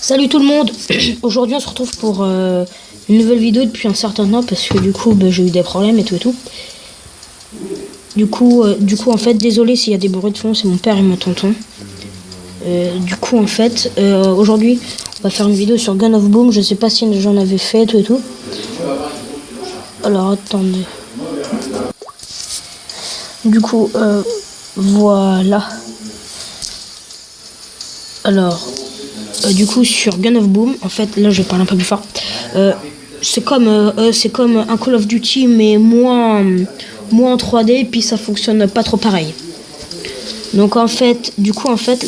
Salut tout le monde. Aujourd'hui on se retrouve pour une nouvelle vidéo depuis un certain temps parce que du coup j'ai eu des problèmes et tout. Du coup en fait désolé s'il y a des bruits de fond, c'est mon père et mon tonton. Du coup en fait aujourd'hui on va faire une vidéo sur Gun of Boom. Je sais pas si j'en avais fait et tout. Alors attendez. Du coup voilà. Alors du coup sur Gun of Boom, en fait là je vais parler un peu plus fort. C'est comme un Call of Duty mais moins en 3D et puis ça fonctionne pas trop pareil. Donc en fait,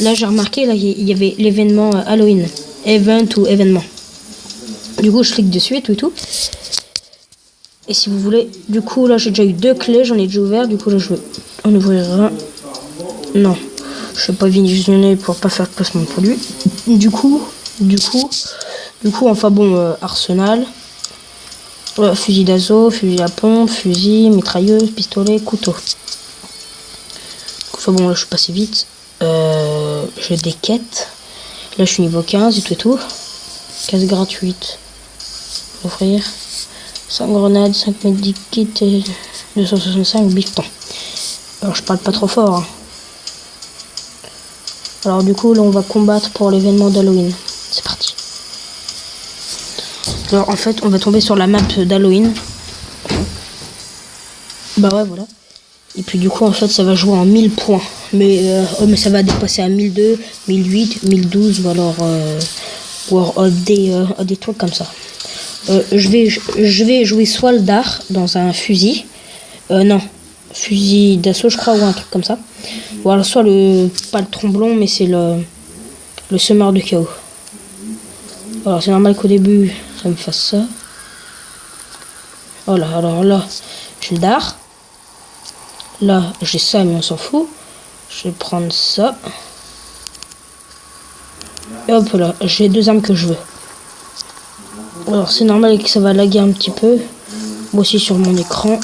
là j'ai remarqué là il y avait l'événement Halloween, event ou événement. Du coup je clique dessus et tout. Et si vous voulez, du coup là j'ai déjà eu 2 clés, j'en ai déjà ouvert. Du coup là je vais en ouvrir un. Non, je vais pas visionner pour pas faire de placement de produit. Du coup, enfin bon, arsenal, fusil d'assaut, fusil à pompe, fusil, mitrailleuse, pistolet, couteau. Enfin bon, là je suis passé vite. J'ai des quêtes. Là je suis niveau 15 et tout. Casse gratuite. Ouvrir. 5 grenades, 5 medikits et 265 bifton. Alors je parle pas trop fort. Hein. Alors du coup là on va combattre pour l'événement d'Halloween. C'est parti. Alors en fait on va tomber sur la map d'Halloween. Bah ouais voilà. Et puis du coup en fait ça va jouer en 1000 points. Mais ça va dépasser à 1002, 1008, 1012 ou alors des trucs comme ça. Je vais jouer soit le dard dans un fusil. Non. Fusil d'assaut je crois ou un truc comme ça. Ou alors soit pas le tromblon mais c'est le semeur de chaos. Alors c'est normal qu'au début ça me fasse ça. Voilà, alors là j'ai le dard. Là j'ai ça mais on s'en fout. Je vais prendre ça. Et hop là, j'ai 2 armes que je veux. Alors c'est normal que ça va laguer un petit peu. Moi aussi sur mon écran.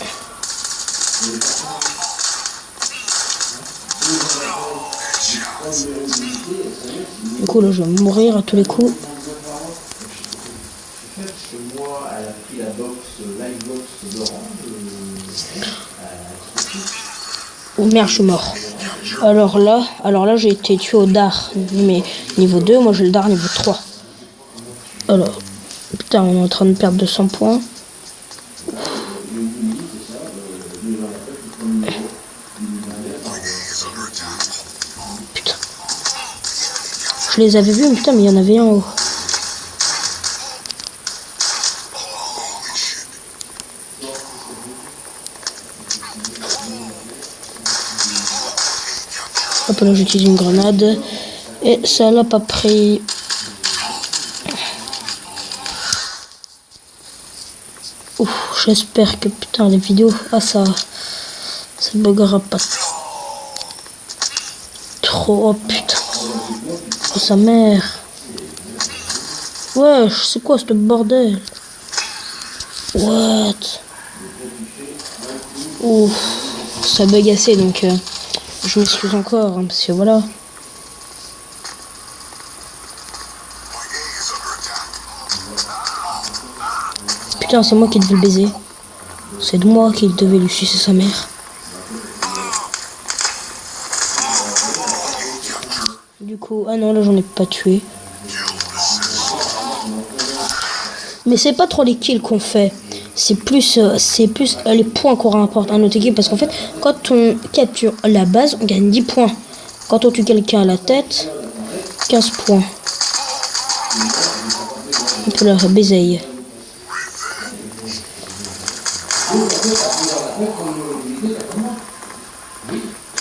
Du coup là je vais mourir à tous les coups. Oh merde, je suis mort. Alors là j'ai été tué au dard mais niveau 2, moi j'ai le dard niveau 3. Alors putain, on est en train de perdre 200 points. Putain. Je les avais vus, putain, mais il y en avait un en haut. Hop là, j'utilise une grenade. Et ça l'a pas pris. Ouf, j'espère que putain les vidéos. Ah ça buggera pas trop. Oh putain. Oh sa mère. Ouais, c'est quoi ce bordel? What? Ouf, ça bug assez donc je m'excuse encore hein, parce que voilà. Putain, c'est moi qui devais le baiser. C'est de moi qui devais lui sucer sa mère. Du coup, ah non, là j'en ai pas tué. Mais c'est pas trop les kills qu'on fait. C'est plus les points qu'on rapporte à notre équipe. Parce qu'en fait, quand on capture la base, on gagne 10 points. Quand on tue quelqu'un à la tête, 15 points. On peut leur baiser.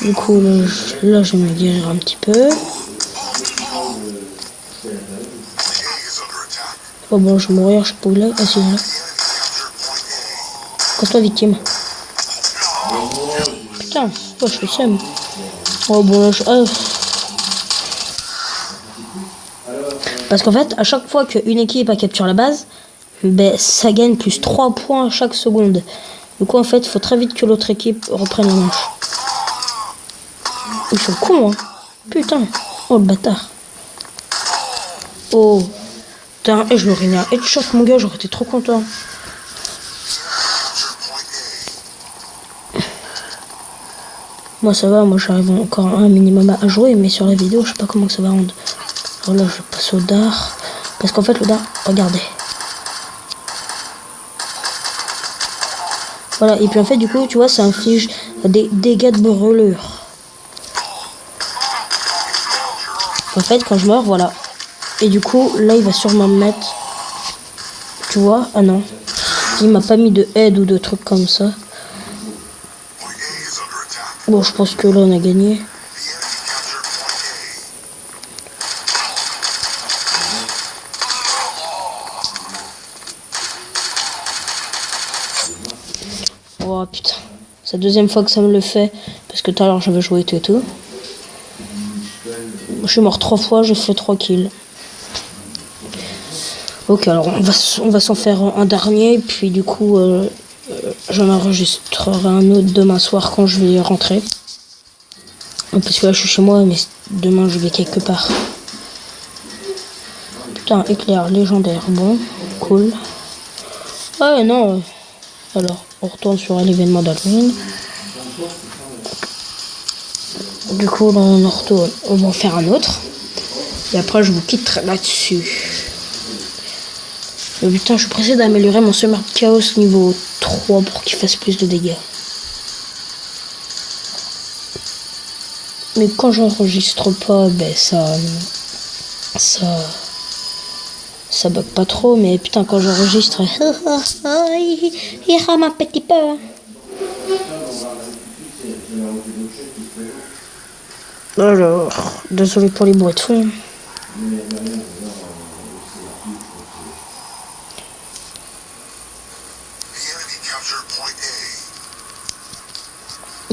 Du coup, là je vais me guérir un petit peu. Oh bon, je vais mourir, je sais pas où là. Ah si, là. Casse-toi, victime. Putain, oh, je fais ça. Oh bon, là, Parce qu'en fait, à chaque fois qu'une équipe a capturé la base, ben, ça gagne plus 3 points chaque seconde. Du coup, en fait, il faut très vite que l'autre équipe reprenne la manche. Ils sont cons, hein. Putain. Oh, le bâtard. Oh. Putain, et je l'aurais mis un headshot, mon gars, j'aurais été trop content. Moi, ça va, moi, j'arrive encore un minimum à jouer, mais sur la vidéo, je sais pas comment que ça va rendre. Alors là, je passe au dard. Parce qu'en fait, le dard, regardez. Voilà, et puis en fait, du coup, tu vois, ça inflige des dégâts de brûlure. En fait, quand je meurs, voilà. Et du coup, là, il va sûrement me mettre... Tu vois? Ah non. Il m'a pas mis de aide ou de trucs comme ça. Bon, je pense que là, on a gagné. Oh putain. C'est la deuxième fois que ça me le fait. Parce que tout à l'heure, j'avais joué tout et tout. Je suis mort 3 fois, j'ai fait 3 kills. Ok, alors on va s'en faire un dernier. Puis du coup, j'en enregistrerai un autre demain soir quand je vais rentrer. Parce que là, je suis chez moi, mais demain, je vais quelque part. Putain, éclair légendaire. Bon, cool. Ah non. Alors, on retourne sur l'événement d'Halloween. Du coup, là, on en retourne. On va en faire un autre. Et après, je vous quitterai là-dessus. Mais putain, je suis pressé d'améliorer mon Summer Chaos niveau 3 pour qu'il fasse plus de dégâts. Mais quand j'enregistre pas, ben ça bug pas trop. Mais putain, quand j'enregistre, il rame un petit peu. Alors, désolé pour les bruits de fond.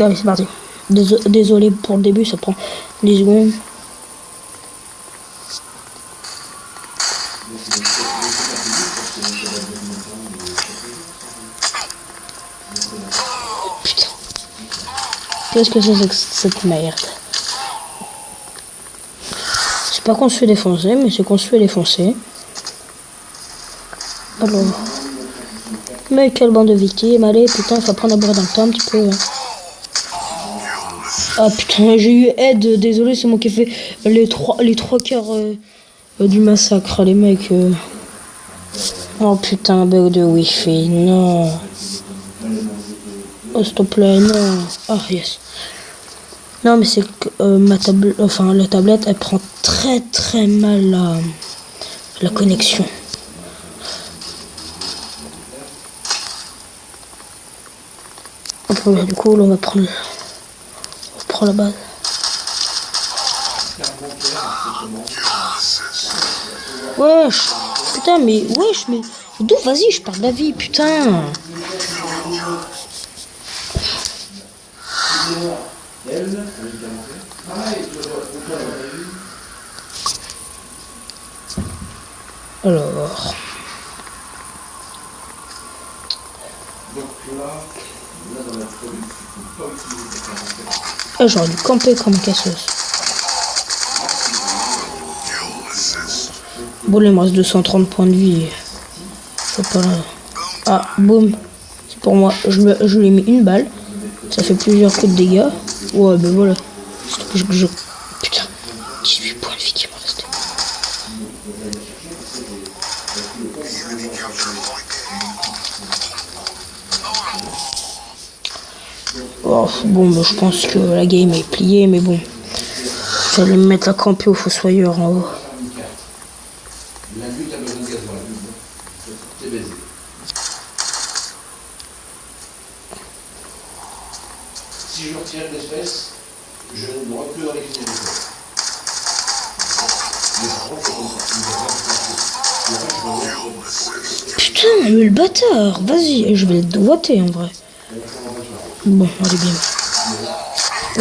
Allez, c'est parti. Désolé pour le début, ça prend 10 secondes. Putain. Qu'est-ce que c'est que cette merde? C'est pas qu'on se fait défoncer, mais c'est qu'on se fait défoncer. Alors. Mais quelle bande de victimes. Allez, putain, il faut apprendre à boire dans le temps un petit peu. Ah putain, j'ai eu aide, désolé, c'est moi qui ai fait les trois quarts du massacre, les mecs. Oh putain, bug de wifi, non. Oh s'il te plaît, non. Ah yes. Non mais c'est que la tablette, elle prend très mal la connexion. Okay, du coup, là, on va prendre la base. Wesh, putain, mais wesh, mais d'où? Vas-y, je parle d'avis, putain. Alors. Ah, j'aurais dû camper comme casseuse. Bon, il me reste 230 points de vie. C'est pas là. Ah, boum. C'est pour moi. Je lui ai mis une balle. Ça fait plusieurs coups de dégâts. Ouais, ben voilà. Putain. 18 points de vie qui m'en restait. Oh, bon, bah, je pense que la game est pliée, mais bon. J'allais me mettre à camper au fossoyeur en haut. Si je retire une espèce, je ne dois plus récupérer des espèces. Putain, mais le bâtard, vas-y, je vais le doigter en vrai. Bon, allez bien.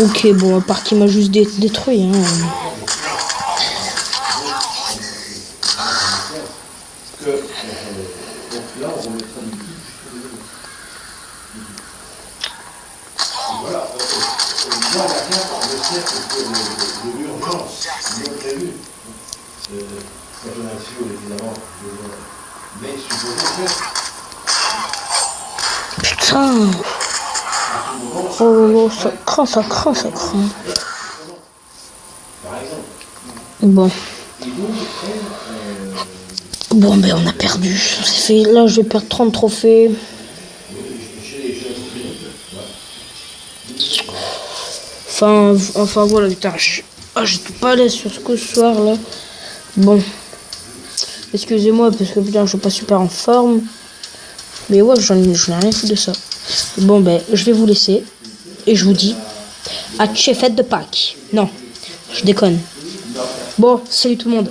Ok, bon, à part qu'il m'a juste détruit, hein. Putain. Oh, ça craint, ça craint, ça craint. Bon. Bon, ben on a perdu. C'est fait. Là, je vais perdre 30 trophées. Enfin voilà, putain. J'étais pas à l'aise sur ce soir là. Bon. Excusez-moi parce que putain, je suis pas super en forme. Mais ouais, j'en ai rien foutu de ça. Bon, ben, je vais vous laisser. Et je vous dis à fête de Pâques. Non, je déconne. Bon, salut tout le monde.